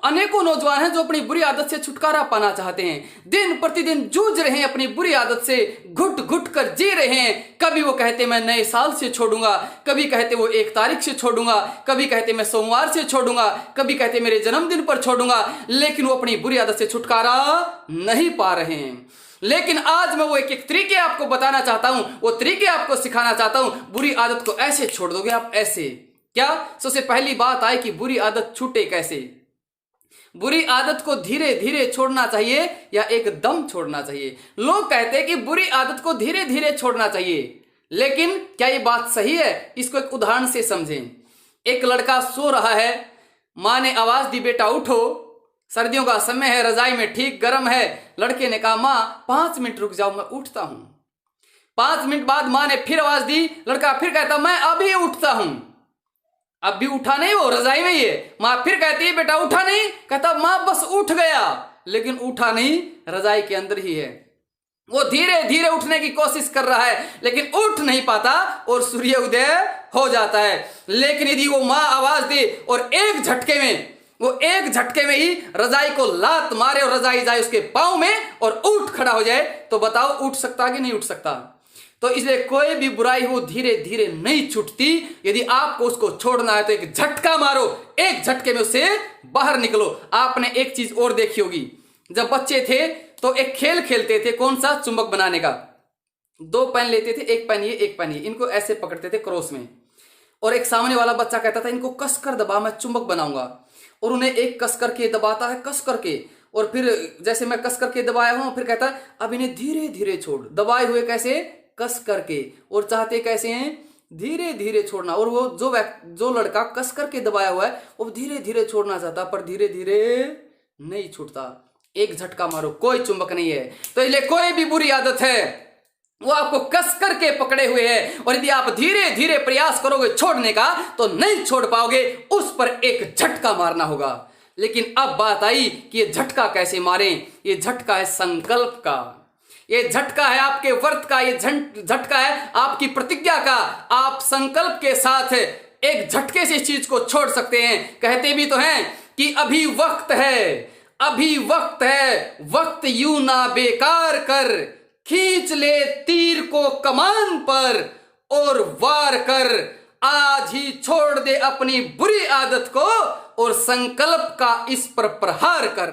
अनेकों नौजवान हैं जो अपनी बुरी आदत से छुटकारा पाना चाहते हैं, दिन प्रतिदिन जूझ रहे हैं अपनी बुरी आदत से, घुट घुट कर जी रहे हैं। कभी वो कहते मैं नए साल से छोड़ूंगा, कभी कहते वो 1 तारीख से छोड़ूंगा, कभी कहते मैं सोमवार से छोड़ूंगा, कभी कहते मेरे जन्मदिन पर छोड़ूंगा, लेकिन वो अपनी बुरी आदत से छुटकारा नहीं पा रहे हैं। लेकिन आज मैं वो एक एक तरीके आपको बताना चाहता हूं, वो तरीके आपको सिखाना चाहता हूं। बुरी आदत को ऐसे छोड़ दोगे आप, ऐसे क्या? सबसे पहली बात आए कि बुरी आदत छूटे कैसे। बुरी आदत को धीरे धीरे छोड़ना चाहिए या एकदम छोड़ना चाहिए। लोग कहते हैं कि बुरी आदत को धीरे धीरे छोड़ना चाहिए, लेकिन क्या ये बात सही है? इसको एक उदाहरण से समझें। एक लड़का सो रहा है, मां ने आवाज दी बेटा उठो, सर्दियों का समय है, रजाई में ठीक गर्म है। लड़के ने कहा मां 5 मिनट रुक जाओ, मैं उठता हूं। 5 मिनट बाद मां ने फिर आवाज दी, लड़का फिर कहता मैं अभी उठता हूं। अब भी उठा नहीं, वो रजाई में ही है। मां फिर कहती है बेटा उठा नहीं, कहता मां बस उठ गया, लेकिन उठा नहीं, रजाई के अंदर ही है। वो धीरे धीरे उठने की कोशिश कर रहा है, लेकिन उठ नहीं पाता और सूर्य उदय हो जाता है। लेकिन यदि वो मां आवाज दे और एक झटके में ही रजाई को लात मारे और रजाई जाए उसके पांव में और उठ खड़ा हो जाए, तो बताओ उठ सकता कि नहीं उठ सकता? तो इसलिए कोई भी बुराई हो धीरे धीरे नहीं छूटती। यदि आपको उसको छोड़ना है तो एक झटका मारो, एक झटके में उससे बाहर निकलो। आपने एक चीज और देखी होगी, जब बच्चे थे तो एक खेल खेलते थे, कौन सा? चुंबक बनाने का। 2 पेन लेते थे, एक पेन ये एक पेन ये, इनको ऐसे पकड़ते थे क्रॉस में, और एक सामने वाला बच्चा कहता था इनको कस कर दबा, मैं चुंबक बनाऊंगा। और उन्हें एक कस करके दबाता है, कस करके, और फिर जैसे मैं कस करके दबाया हूं, फिर कहता है अब इन्हें धीरे धीरे छोड़। दबाए हुए कैसे? कस करके। और चाहते कैसे हैं? धीरे धीरे छोड़ना। और वो जो लड़का कस करके दबाया हुआ है वो धीरे धीरे छोड़ना चाहता, पर धीरे धीरे नहीं छूटता। एक झटका मारो, कोई चुंबक नहीं है। तो इसलिए कोई भी बुरी आदत है वो आपको कस करके पकड़े हुए है, और यदि आप धीरे धीरे प्रयास करोगे छोड़ने का तो नहीं छोड़ पाओगे, उस पर एक झटका मारना होगा। लेकिन अब बात आई कि ये झटका कैसे मारें। ये झटका है संकल्प का, ये झटका है आपके व्रत का, ये झटका है आपकी प्रतिज्ञा का। आप संकल्प के साथ एक झटके से इस चीज को छोड़ सकते हैं। कहते भी तो हैं कि अभी वक्त है, अभी वक्त है, वक्त यूं ना बेकार कर, खींच ले तीर को कमान पर और वार कर। आज ही छोड़ दे अपनी बुरी आदत को और संकल्प का इस पर प्रहार कर।